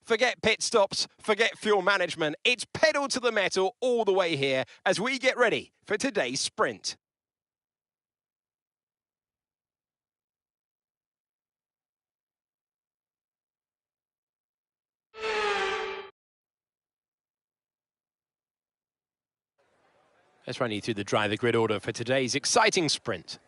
Forget pit stops, forget fuel management. It's pedal to the metal all the way here as we get ready for today's sprint. Let's run you through the driver grid order for today's exciting sprint.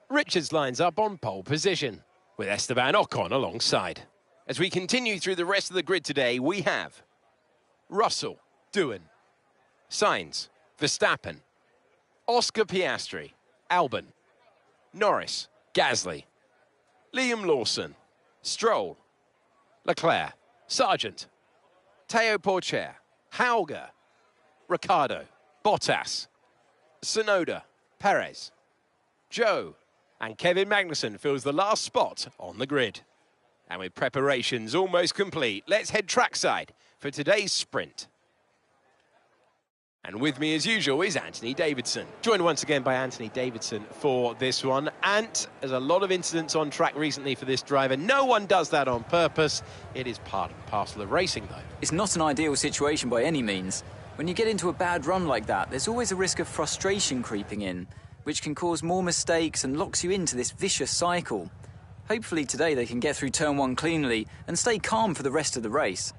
Richards lines up on pole position, with Esteban Ocon alongside. As we continue through the rest of the grid today, we have Russell, Doohan, Sainz, Verstappen, Oscar Piastri, Albon, Norris, Gasly, Liam Lawson, Stroll, Leclerc, Sargent, Teo Porcher, Hauger, Ricciardo, Bottas, Tsunoda, Perez, Joe, and Kevin Magnussen fills the last spot on the grid. And with preparations almost complete, let's head trackside for today's sprint. And with me as usual is Anthony Davidson. Joined once again by Anthony Davidson for this one. Ant, there's a lot of incidents on track recently for this driver. No one does that on purpose. It is part and parcel of racing though. It's not an ideal situation by any means. When you get into a bad run like that, there's always a risk of frustration creeping in, which can cause more mistakes and locks you into this vicious cycle. Hopefully today they can get through turn one cleanly and stay calm for the rest of the race.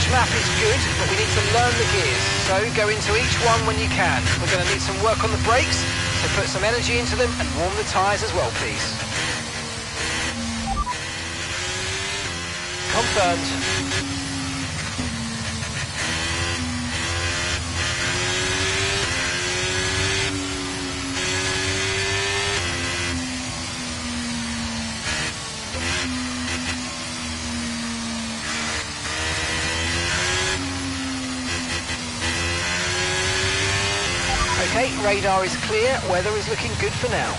Map is good, but we need to learn the gears, so go into each one when you can. We're going to need some work on the brakes, so put some energy into them and warm the tyres as well, please. Confirmed. Okay, radar is clear, weather is looking good for now.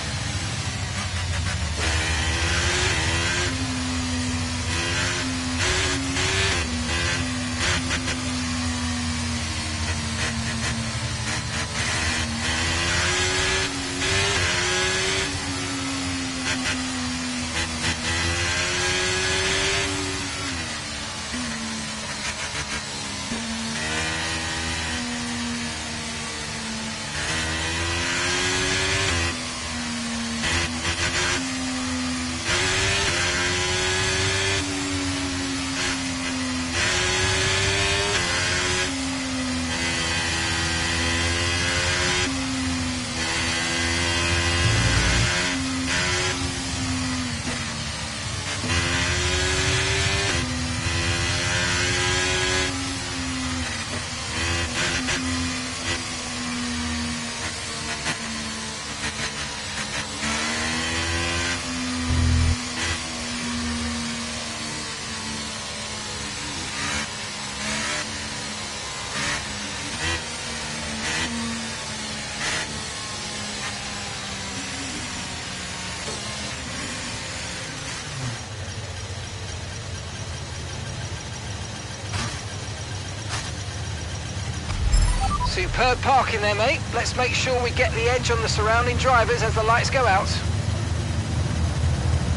Superb parking there, mate. Let's make sure we get the edge on the surrounding drivers as the lights go out.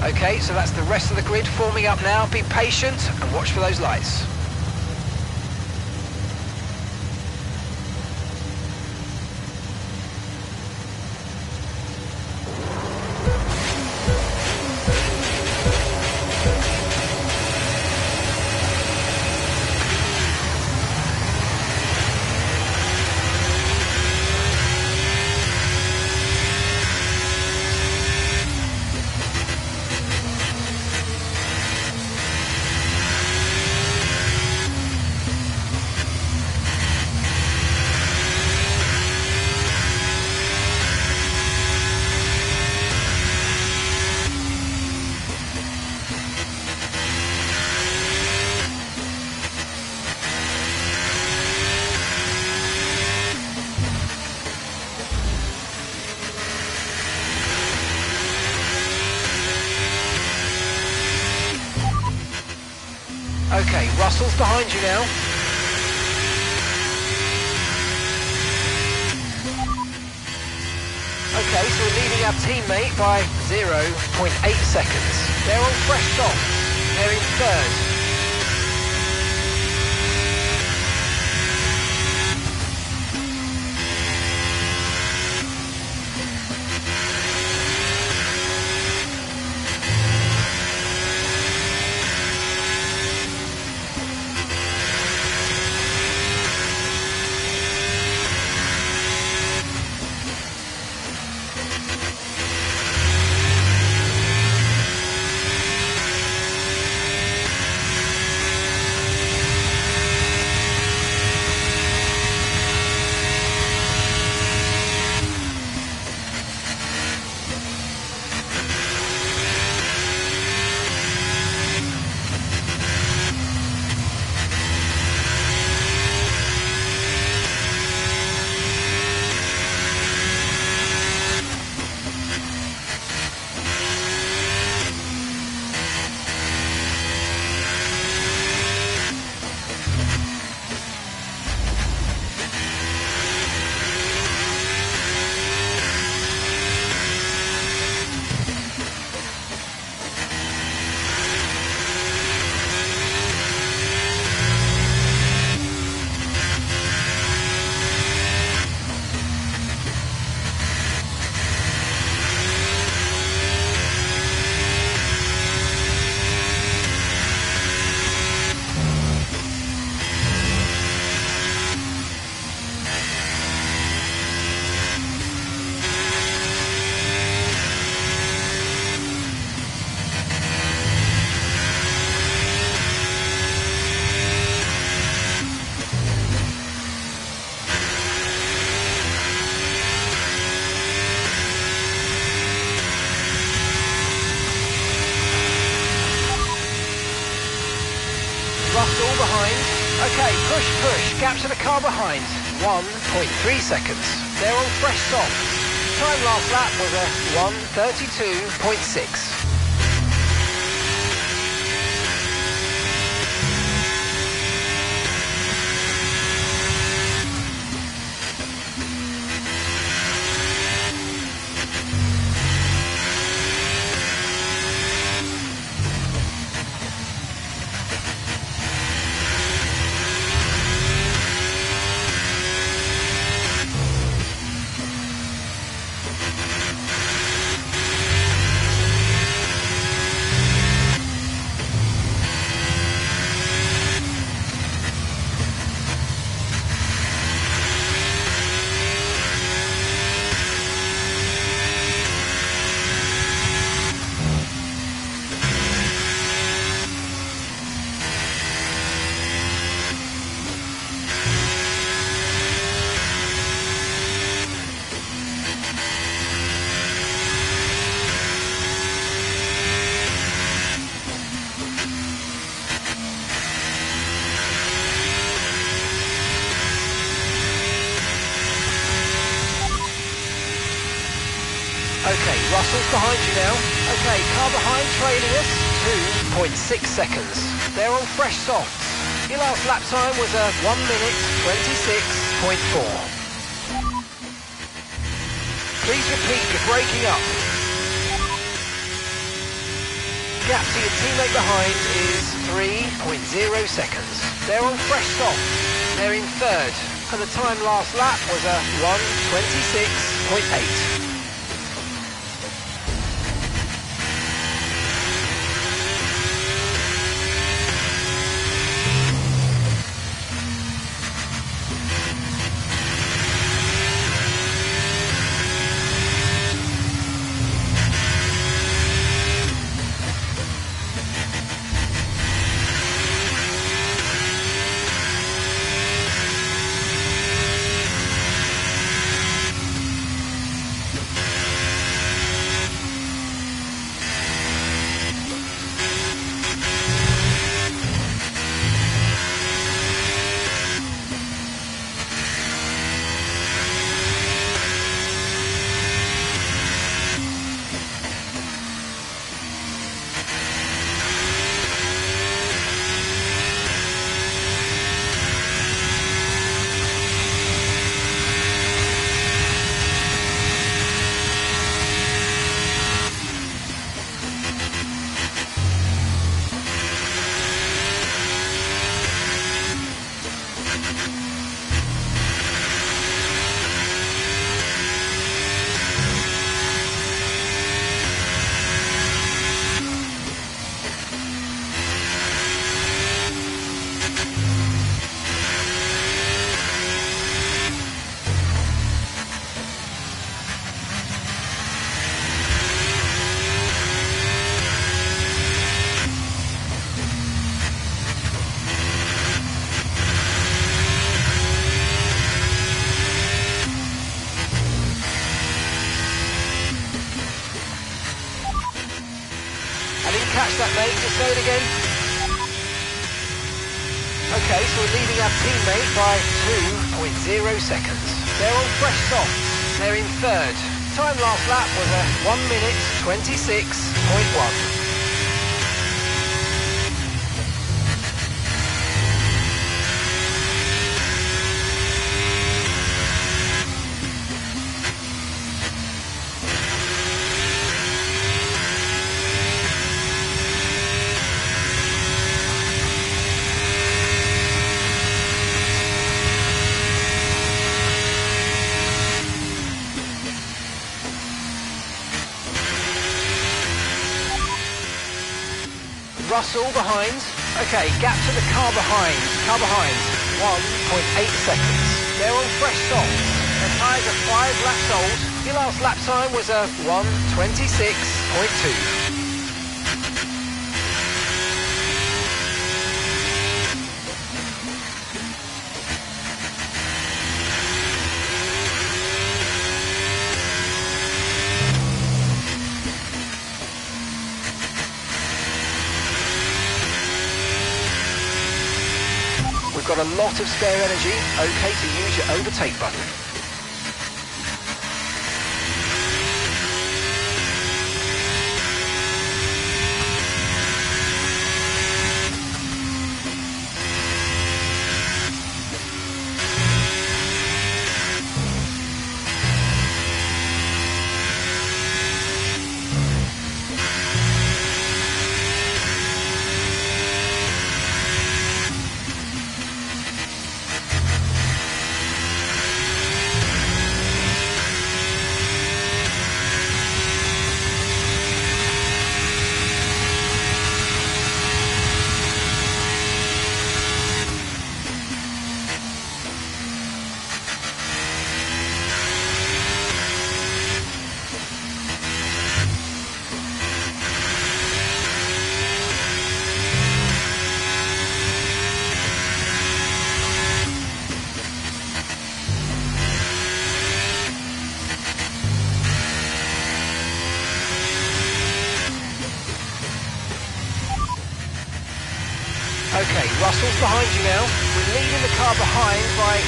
Okay, so that's the rest of the grid forming up now. Be patient and watch for those lights. Okay, Russell's behind you now. Okay, so we're leading our teammate by 0.8 seconds. They're on fresh softs. They're in third. Russell behind. Okay, push. Gap to the car behind. 1.3 seconds. They're on fresh softs. Time last lap was a 1:32.6. Okay, Russell's behind you now. Okay, car behind trailing us, 2.6 seconds. They're on fresh softs. Your last lap time was a 1:26.4. Please repeat, you're breaking up. Gap to your teammate behind is 3.0 seconds. They're on fresh softs. They're in third. And the time last lap was a 1:26.8. Smash that, mate. Just say it again. Okay, so we're leading our teammate by 2.0 seconds. They're on fresh softs. They're in third. Time last lap was a 1 minute 26.1. Russell behind. Okay, gap to the car behind. 1.8 seconds. They're on fresh softs. Their tyres are 5 laps old. Your last lap time was a 1:26.2. We've got a lot of spare energy, okay to use your overtake button. Okay, Russell's behind you now. We're leading the car behind by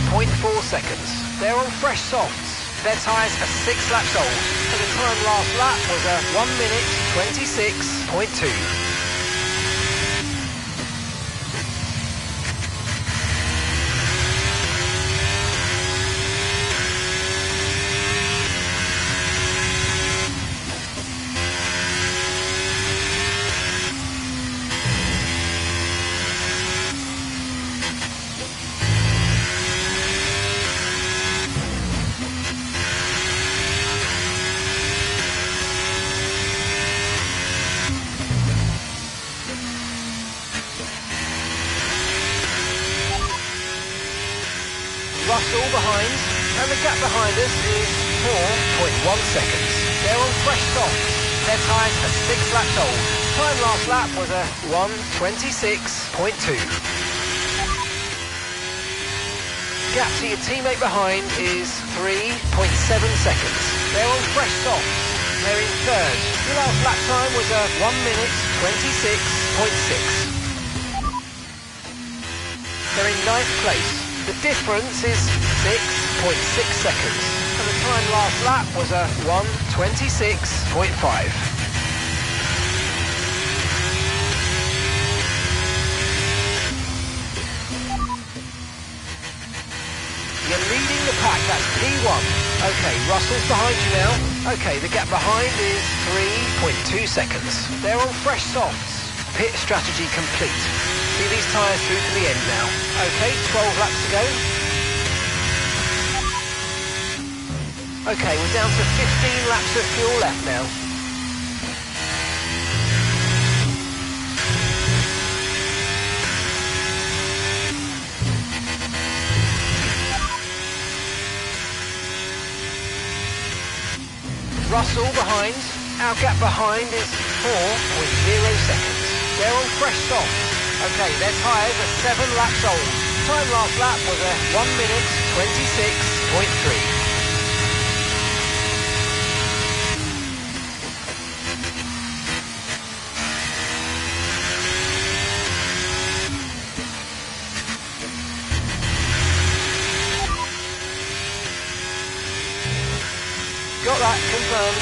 3.4 seconds. They're on fresh softs. Their tyres are 6 laps old, and the time last lap was a 1 minute 26.2. Russell behind, and the gap behind us is 4.1 seconds. They're on fresh softs. Their tyres are 6 laps old. Time last lap was a 1:26.2. Gap to your teammate behind is 3.7 seconds. They're on fresh softs. They're in third. Your last lap time was a 1 minute 26.6. They're in 9th place. The difference is 6.6 seconds, and the time last lap was a 1:26.5. You're leading the pack, that's P1. Okay, Russell's behind you now. Okay, the gap behind is 3.2 seconds. They're on fresh softs. Pit strategy complete. See these tyres through to the end now. Okay, 12 laps to go. Okay, we're down to 15 laps of fuel left now. Russell behind. Our gap behind is 4.0 seconds. They're on fresh softs. Okay, their tyres are 7 laps old. Time last lap was a 1 minute 26.3. lap confirmed.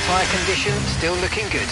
Tyre condition still looking good.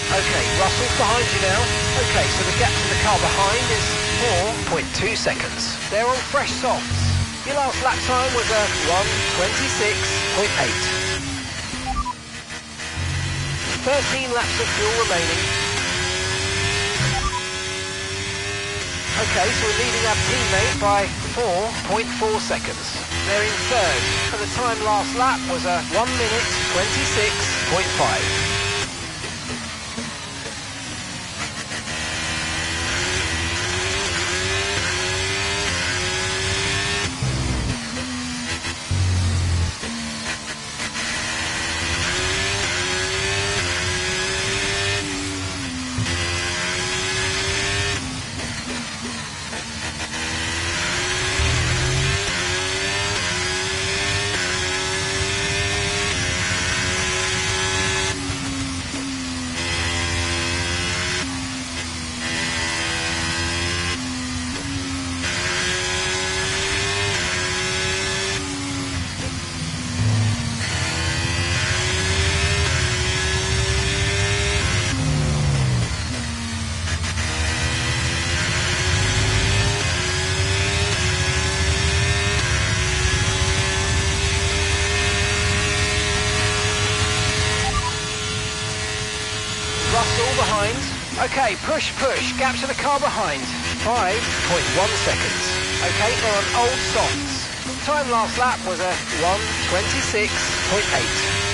Okay, Russell's behind you now. Okay, so the gap to the car behind is 4.2 seconds. They're on fresh softs. Your last lap time was a 1:26.8. 13 laps of fuel remaining. Okay, so we're leading our teammate by 4.4 seconds. They're in third, and the time last lap was a 1:26.5. Russell behind. Okay, push, gap to the car behind. 5.1 seconds. Okay, they're on old softs. Time last lap was a 1:26.8.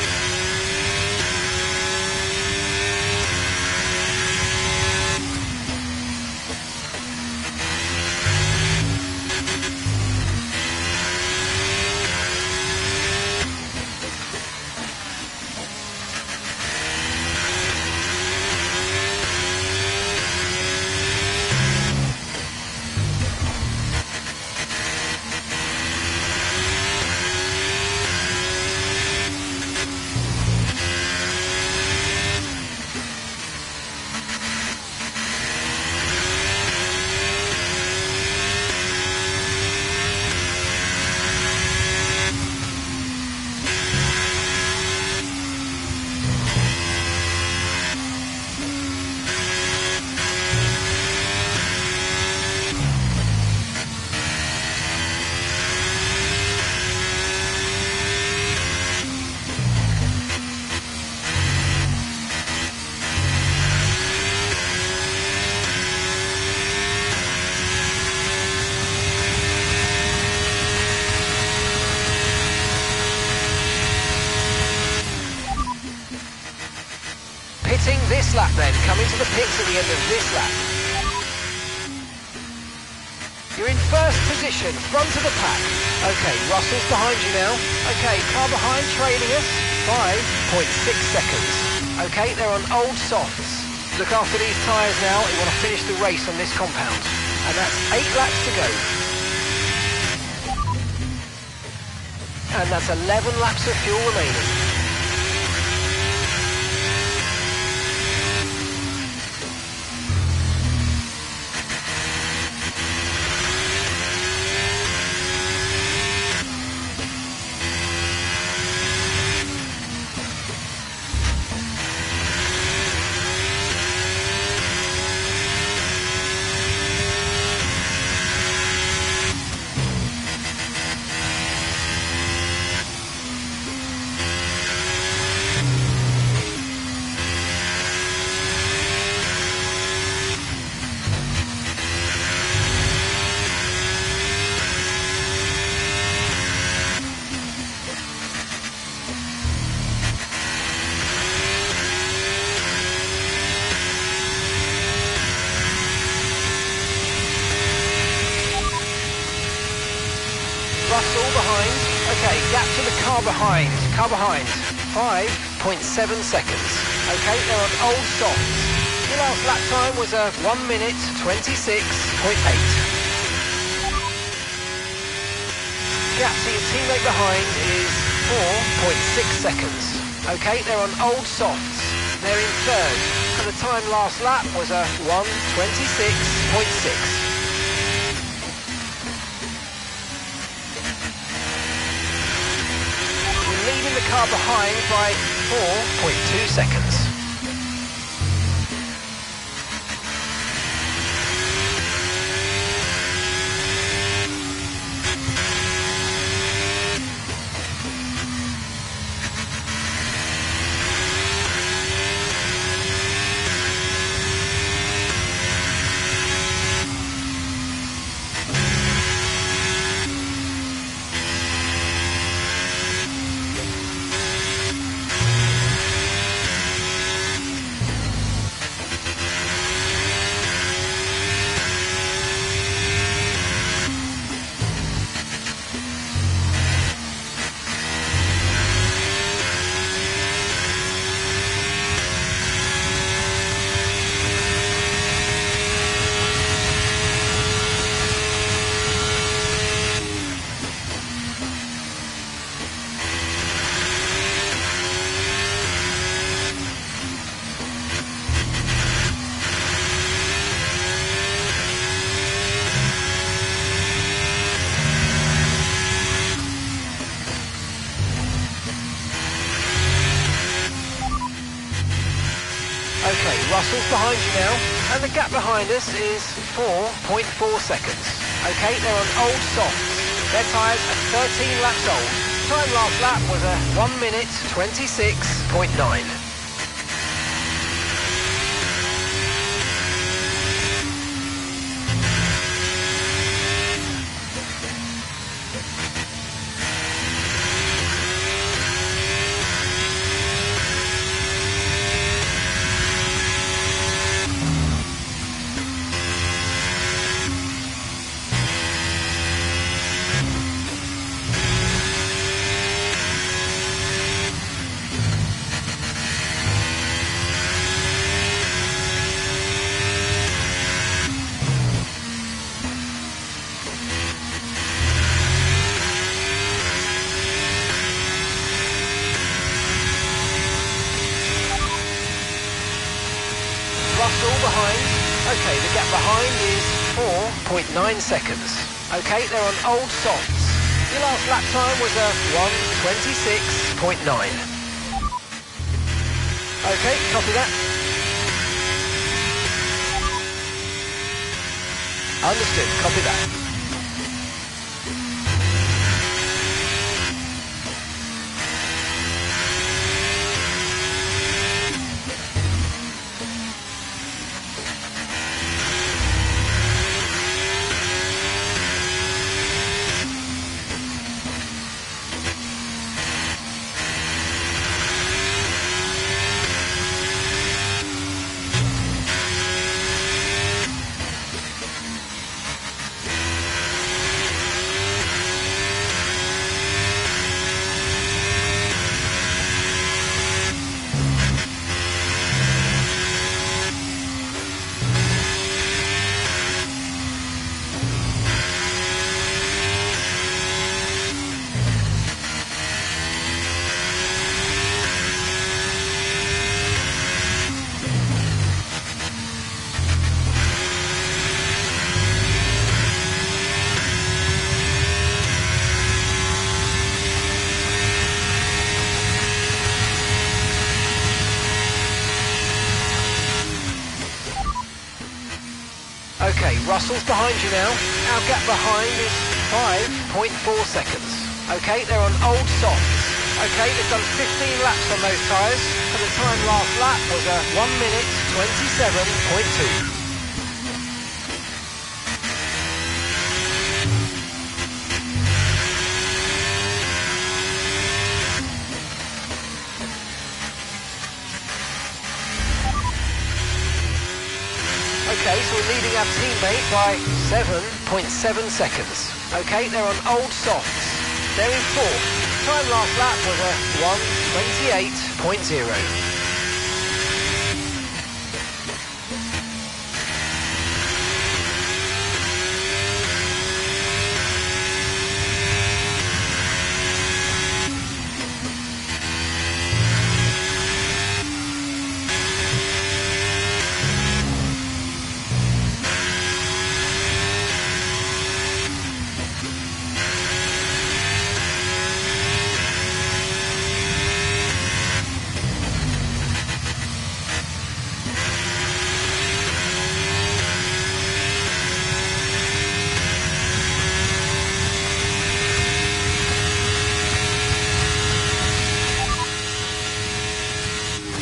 Pitting this lap then, coming to the pits at the end of this lap. You're in first position, front of the pack. Okay, Russell's behind you now. Okay, car behind trailing us, 5.6 seconds. Okay, they're on old softs. Look after these tyres now, you want to finish the race on this compound. And that's 8 laps to go. And that's 11 laps of fuel remaining. gap to the car behind. 5.7 seconds. Okay, they're on old softs. Your last lap time was a 1 minute 26.8. Gap to your teammate behind is 4.6 seconds. Okay, they're on old softs. They're in third, and the time last lap was a 1:26.6. You're leading the car behind by 4.2 seconds. Okay, Russell's behind you now, and the gap behind us is 4.4 seconds. Okay, they're on old softs. Their tyres are 13 laps old. Time last lap was a 1 minute 26.9. Russell behind. Okay, the gap behind is 4.9 seconds. Okay, they're on old softs. Your last lap time was a 1:26.9. Okay, copy that. Understood, copy that. Okay, Russell's behind you now. Our gap behind is 5.4 seconds. Okay, they're on old softs. Okay, they've done 15 laps on those tyres, and the time last lap was a 1 minute 27.2. Okay, so we're leading our teammate by 7.7 seconds. Okay, they're on old softs. They're in fourth. Time last lap was a 1:28.0.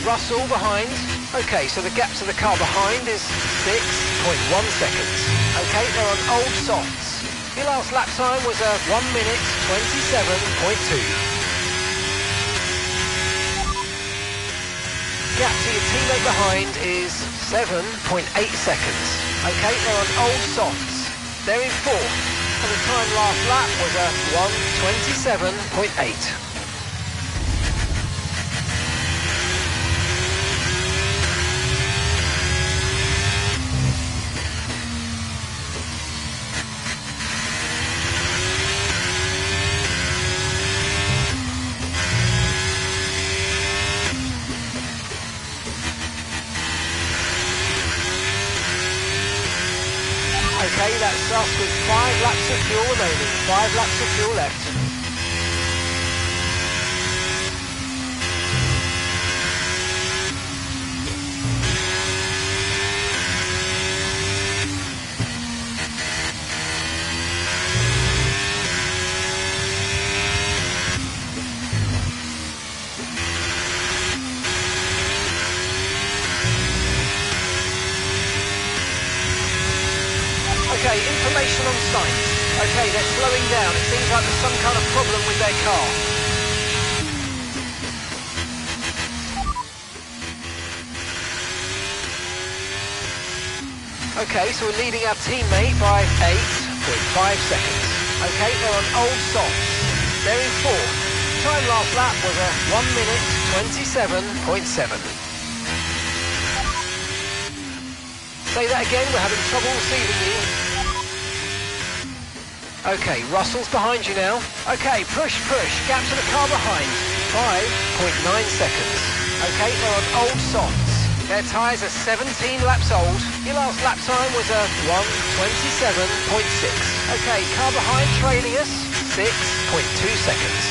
Russell behind. Okay, so the gap to the car behind is 6.1 seconds. Okay, they're on old softs. Your last lap time was a 1:27.2. Gap to your teammate behind is 7.8 seconds. Okay, they're on old softs. They're in fourth, and the time last lap was a 1:27.8. Okay, that's us with 5 laps of fuel remaining. 5 laps of fuel left. Okay, information on site. Okay, they're slowing down. It seems like there's some kind of problem with their car. Okay, so we're leading our teammate by 8.5 seconds. Okay, they're on old softs. They're in fourth. Time last lap was a 1:27.7. Say that again, we're having trouble receiving you. Okay, Russell's behind you now. Okay, push, gap to the car behind. 5.9 seconds. Okay, they're on old softs. Their tyres are 17 laps old. Your last lap time was a 1:27.6. Okay, car behind trailing us, 6.2 seconds.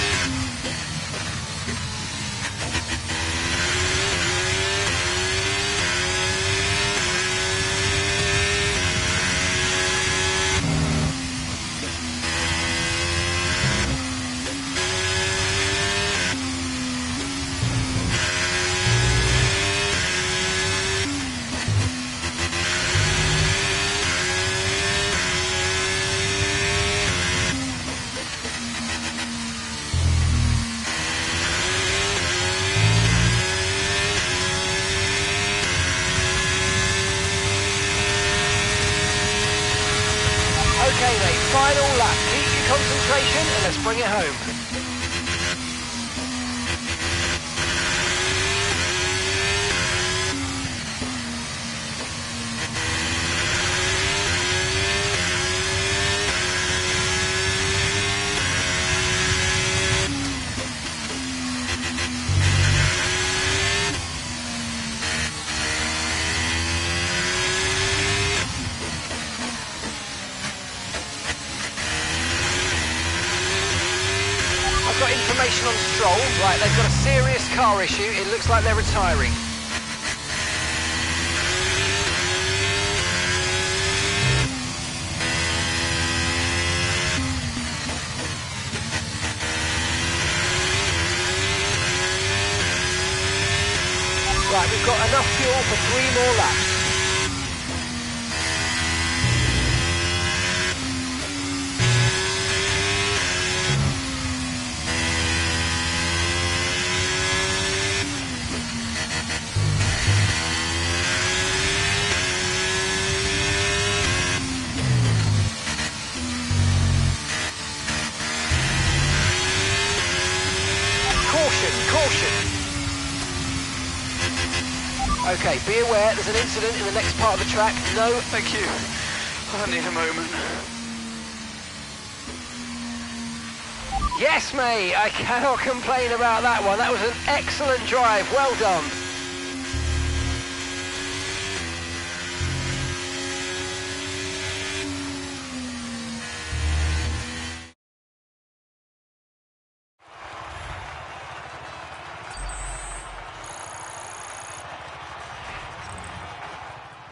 Okay mate, final lap. Keep your concentration and let's bring it home. Got information on Stroll. Right, they've got a serious car issue. It looks like they're retiring. Right, we've got enough fuel for 3 more laps. Caution, caution. Okay, be aware there's an incident in the next part of the track. No. Thank you. I need a moment. Yes, mate, I cannot complain about that one. That was an excellent drive. Well done.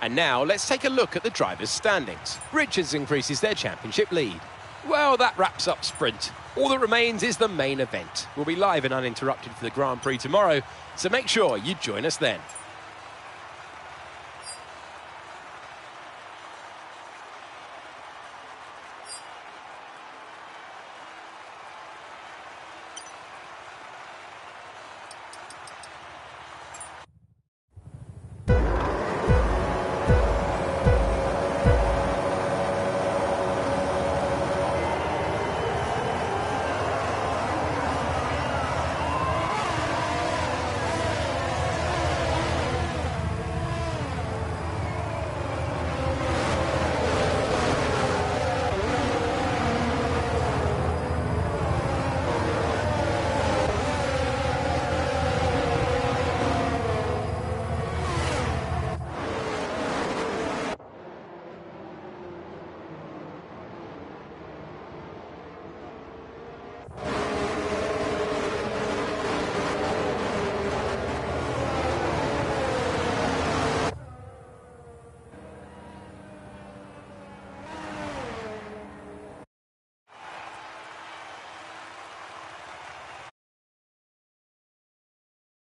And now let's take a look at the drivers' standings. Richards increases their championship lead. Well, that wraps up sprint. All that remains is the main event. We'll be live and uninterrupted for the Grand Prix tomorrow, so make sure you join us then.